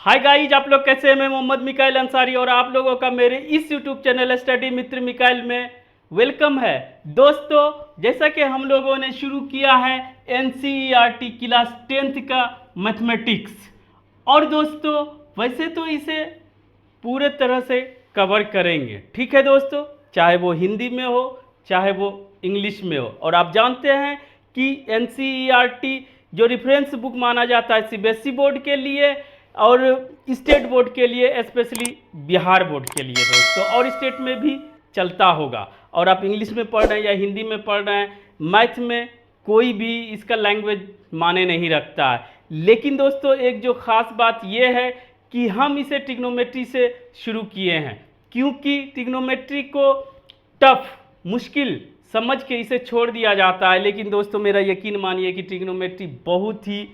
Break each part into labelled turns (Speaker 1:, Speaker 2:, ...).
Speaker 1: Hi guys, आप लोग कैसे हैं। मैं मोहम्मद मिकाइल अंसारी और आप लोगों का मेरे इस यूट्यूब चैनल स्टडी मित्र मिकाइल में वेलकम है। दोस्तों, जैसा कि हम लोगों ने शुरू किया है एनसीईआरटी क्लास 10th का मैथमेटिक्स, और दोस्तों वैसे तो इसे पूरे तरह से कवर करेंगे, ठीक है दोस्तों, चाहे वो हिंदी में हो चाहे वो इंग्लिश में हो। और आप जानते हैं कि एनसीईआरटी जो रेफरेंस बुक माना जाता है सीबीएसई बोर्ड के लिए और स्टेट बोर्ड के लिए, स्पेशली बिहार बोर्ड के लिए दोस्तों, और स्टेट में भी चलता होगा। और आप इंग्लिश में पढ़ रहे हैं या हिंदी में पढ़ रहे हैं, मैथ में कोई भी इसका लैंग्वेज माने नहीं रखता है। लेकिन दोस्तों एक जो ख़ास बात यह है कि हम इसे ट्रिग्नोमेट्री से शुरू किए हैं, क्योंकि ट्रिग्नोमेट्री को टफ, मुश्किल समझ के इसे छोड़ दिया जाता है। लेकिन दोस्तों मेरा यकीन मानिए कि ट्रिग्नोमेट्री बहुत ही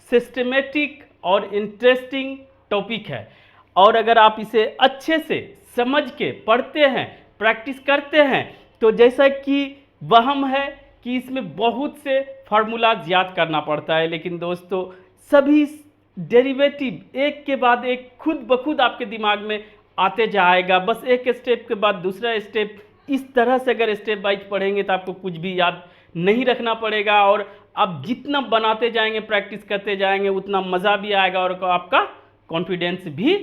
Speaker 1: सिस्टमेटिक और इंटरेस्टिंग टॉपिक है, और अगर आप इसे अच्छे से समझ के पढ़ते हैं, प्रैक्टिस करते हैं, तो जैसा कि वहम है कि इसमें बहुत से फार्मूलाज याद करना पड़ता है, लेकिन दोस्तों सभी डेरिवेटिव एक के बाद एक खुद ब खुद आपके दिमाग में आते जाएगा। बस एक स्टेप के बाद दूसरा स्टेप, इस तरह से अगर स्टेप वाइज पढ़ेंगे तो आपको कुछ भी याद नहीं रखना पड़ेगा, और आप जितना बनाते जाएंगे, प्रैक्टिस करते जाएंगे, उतना मज़ा भी आएगा और आपका कॉन्फिडेंस भी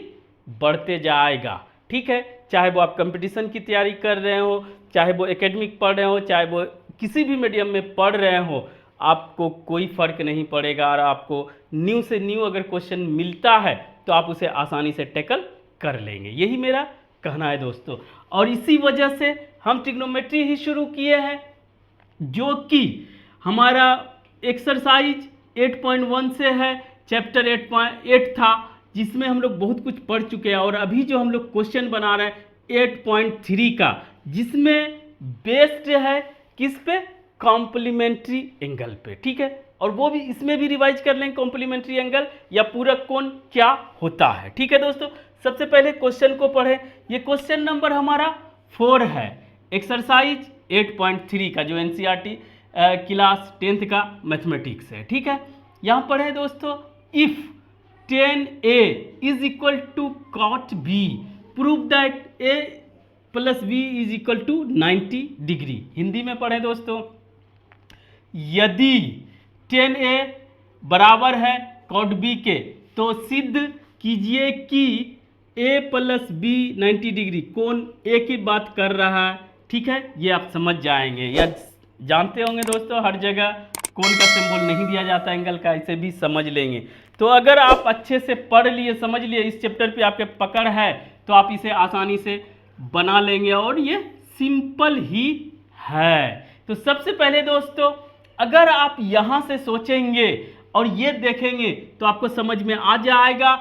Speaker 1: बढ़ते जाएगा, ठीक है। चाहे वो आप कंपटीशन की तैयारी कर रहे हो, चाहे वो एकेडमिक पढ़ रहे हो, चाहे वो किसी भी मीडियम में पढ़ रहे हो, आपको कोई फ़र्क नहीं पड़ेगा। और आपको न्यू से न्यू अगर क्वेश्चन मिलता है तो आप उसे आसानी से टैकल कर लेंगे, यही मेरा कहना है दोस्तों। और इसी वजह से हम ट्रिग्नोमेट्री ही शुरू किए हैं, जो कि हमारा एक्सरसाइज 8.1 से है। चैप्टर 8.8 था, जिसमें हम लोग बहुत कुछ पढ़ चुके हैं, और अभी जो हम लोग क्वेश्चन बना रहे हैं 8.3 का, जिसमें बेस्ड है किस पे, कॉम्प्लीमेंट्री एंगल पे, ठीक है। और वो भी इसमें भी रिवाइज कर लेंगे कॉम्प्लीमेंट्री एंगल या पूरक कोण क्या होता है, ठीक है दोस्तों। सबसे पहले क्वेश्चन को पढ़ें। ये क्वेश्चन नंबर हमारा 4 है, एक्सरसाइज 8.3 का, जो एनसीईआरटी क्लास 10th का मैथमेटिक्स है, ठीक है। यहाँ पढ़े दोस्तों, if 10a is equal to cot b, prove that a plus b is equal to 90 degree. Hindi में पढ़े दोस्तों, यदि 10a बराबर है cot b के, तो सिद्ध कीजिए कि a प्लस b 90 डिग्री, कोण a की बात कर रहा है, ठीक है। ये आप समझ जाएंगे या जानते होंगे दोस्तों, हर जगह कोण का सिंबल नहीं दिया जाता एंगल का, इसे भी समझ लेंगे। तो अगर आप अच्छे से पढ़ लिए, समझ लिए, इस चैप्टर पे आपके पकड़ है, तो आप इसे आसानी से बना लेंगे, और ये सिंपल ही है। तो सबसे पहले दोस्तों, अगर आप यहाँ से सोचेंगे और ये देखेंगे तो आपको समझ में आ जाएगा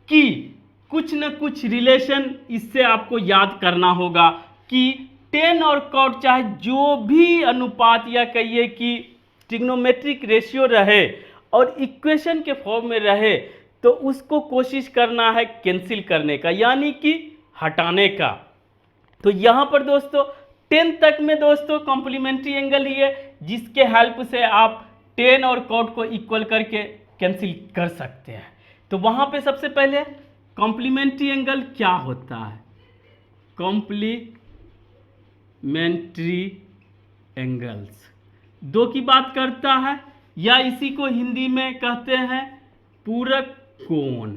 Speaker 1: कि कुछ न कुछ रिलेशन इससे आपको याद करना होगा कि टेन और कॉट, चाहे जो भी अनुपात या कहिए कि ट्रिग्नोमेट्रिक रेशियो रहे और इक्वेशन के फॉर्म में रहे, तो उसको कोशिश करना है कैंसिल करने का, यानी कि हटाने का। तो यहाँ पर दोस्तों 10 तक में दोस्तों कॉम्प्लीमेंट्री एंगल ही है, जिसके हेल्प से आप टेन और कॉट को इक्वल करके कैंसिल कर सकते हैं। तो वहाँ पे सबसे पहले कॉम्प्लीमेंट्री एंगल क्या होता है, कॉम्प्लीमेंट्री एंगल्स दो की बात करता है, या इसी को हिंदी में कहते हैं पूरक कोण।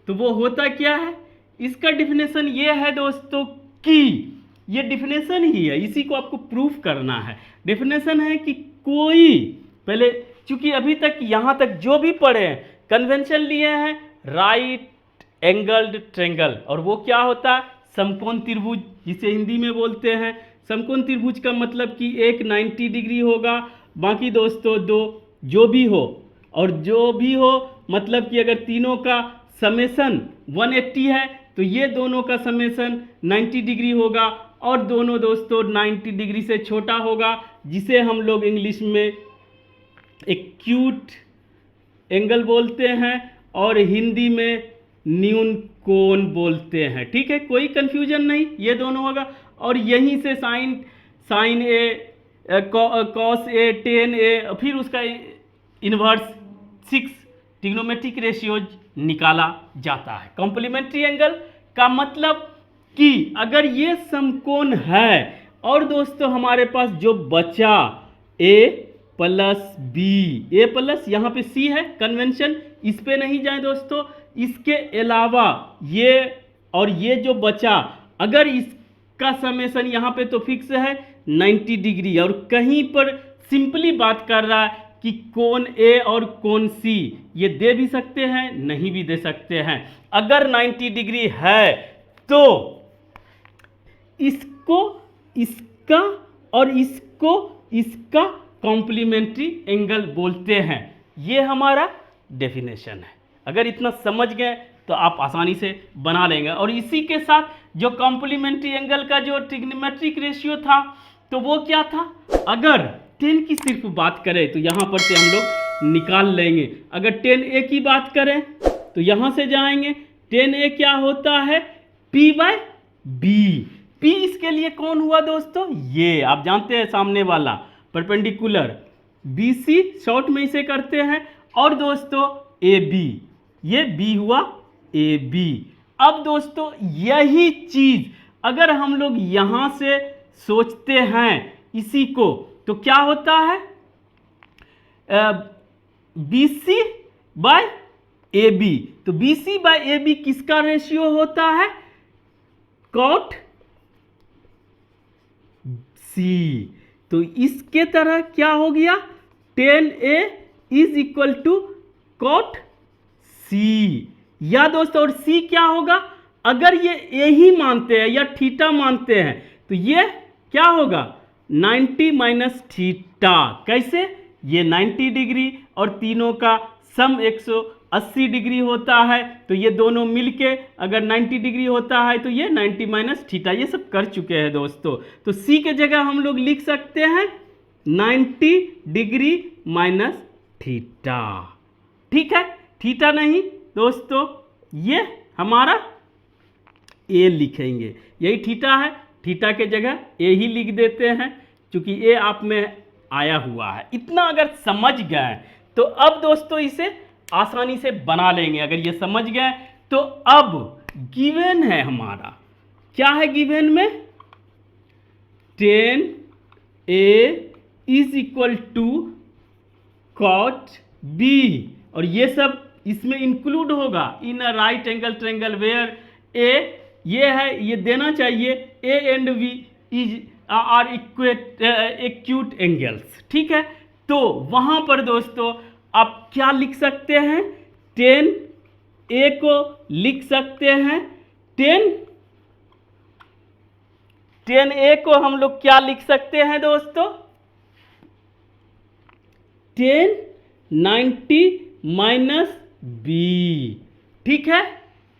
Speaker 1: तो वो होता क्या है, इसका डिफिनेशन ये है दोस्तों कि ये डिफिनेशन ही है, इसी को आपको प्रूफ करना है। डिफिनेशन है कि कोई, पहले चूंकि अभी तक यहाँ तक जो भी पढ़े हैं कन्वेंशन लिए हैं राइट एंगल्ड ट्रायंगल, और वो क्या होता है, समकोण त्रिभुज, जिसे हिंदी में बोलते हैं। समकोण त्रिभुज का मतलब कि एक 90 डिग्री होगा, बाकी दोस्तों दो जो भी हो, और जो भी हो मतलब कि अगर तीनों का समेसन 180 है तो ये दोनों का समेसन 90 डिग्री होगा, और दोनों दोस्तों 90 डिग्री से छोटा होगा, जिसे हम लोग इंग्लिश में एक्यूट एंगल बोलते हैं और हिंदी में न्यून कोण बोलते हैं, ठीक है। कोई कंफ्यूजन नहीं, ये दोनों होगा। और यहीं से sign A, cos A, ten ए, फिर उसका इन्वर्स 6 ट्रिग्नोमेट्रिक रेशियोज निकाला जाता है। कॉम्प्लीमेंट्री एंगल का मतलब कि अगर ये समकोण है और दोस्तों हमारे पास जो बचा a plus B, A plus यहाँ पे सी है, कन्वेंशन इस पे नहीं जाए दोस्तों, इसके अलावा ये और ये जो बचा, अगर इसका समेशन यहाँ पे तो फिक्स है 90 डिग्री, और कहीं पर सिंपली बात कर रहा है कि कोण ए और कोण सी ये दे भी सकते हैं, नहीं भी दे सकते हैं। अगर 90 डिग्री है तो इसको इसका और इसको इसका कॉम्प्लीमेंट्री एंगल बोलते हैं। ये हमारा डेफिनेशन है। अगर इतना समझ गए तो आप आसानी से बना लेंगे। और इसी के साथ जो कॉम्प्लीमेंट्री एंगल का जो ट्रिग्नोमेट्रिक रेशियो था तो वो क्या था, अगर 10 की सिर्फ बात करें तो यहाँ पर से हम लोग निकाल लेंगे। अगर 10a की बात करें तो यहाँ से जाएंगे, 10a क्या होता है p/b। p इसके लिए कौन हुआ दोस्तों, ये आप जानते हैं सामने वाला परपेंडिकुलर, BC शॉर्ट में इसे करते हैं, और दोस्तों AB, ये B हुआ AB। अब दोस्तों यही चीज अगर हम लोग यहां से सोचते हैं इसी को तो क्या होता है, BC/AB। तो BC/AB किसका रेशियो होता है, cot C। तो इसके तरह क्या हो गया, 10a is equal to cot C। या दोस्तों और C क्या होगा, अगर ये a ही मानते हैं या थीटा मानते हैं तो ये क्या होगा 90 माइनस थीटा। कैसे, ये 90 डिग्री और तीनों का सम 180 डिग्री होता है, तो ये दोनों मिलके अगर 90 डिग्री होता है तो ये 90 माइनस थीटा। ये सब कर चुके हैं दोस्तों। तो सी के जगह हम लोग लिख सकते हैं 90 डिग्री माइनस थीटा। ठीक है, थीटा नहीं दोस्तों, ये हमारा ए लिखेंगे, यही थीटा है, थीटा के जगह ए ही लिख देते हैं क्योंकि ए आप में आया हुआ है। इतना अगर समझ गए तो अब दोस्तों इसे आसानी से बना लेंगे। अगर ये समझ गए तो अब गिवन है हमारा, क्या है गिवन में, 10a is equal to cot b, और ये सब इसमें इंक्लूड होगा in a right angle triangle where a ये है, ये देना चाहिए a and b is are acute angles. ठीक है, तो वहां पर दोस्तों आप क्या लिख सकते हैं, 10a को लिख सकते हैं 10a को हम लोग क्या लिख सकते हैं दोस्तों, 10 90 माइनस b। ठीक है,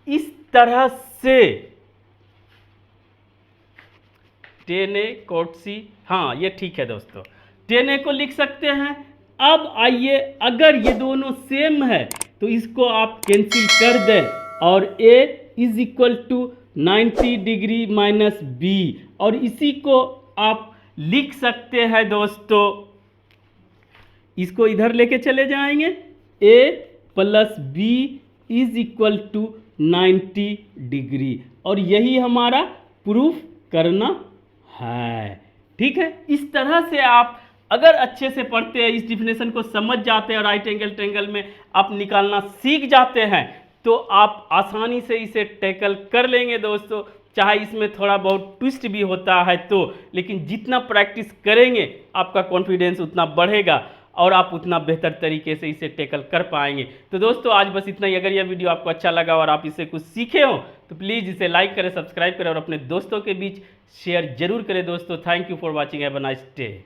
Speaker 1: इस तरह से 10a cot C, हाँ ये ठीक है दोस्तों, 10a को लिख सकते हैं। अब आइए अगर ये दोनों सेम है तो इसको आप कैंसिल कर दें और a is equal to 90 degree minus b, और इसी को आप लिख सकते हैं दोस्तों, इसको इधर लेके चले जाएंगे, a plus b is equal to 90 degree, और यही हमारा प्रूफ करना है। ठीक है, इस तरह से आप अगर अच्छे से पढ़ते हैं, इस डिफिनेशन को समझ जाते हैं और राइट एंगल ट्रायंगल में आप निकालना सीख जाते हैं तो आप आसानी से इसे टैकल कर लेंगे दोस्तों। चाहे इसमें थोड़ा बहुत ट्विस्ट भी होता है तो, लेकिन जितना प्रैक्टिस करेंगे आपका कॉन्फिडेंस उतना बढ़ेगा और आप उतना बेहतर तरीके से इसे टैकल कर पाएंगे। तो दोस्तों आज बस इतना ही। अगर यह वीडियो आपको अच्छा लगा और आप इससे कुछ सीखे हो तो प्लीज़ इसे लाइक करें, सब्सक्राइब करें और अपने दोस्तों के बीच शेयर जरूर करें दोस्तों। Thank you for watching, have a nice day.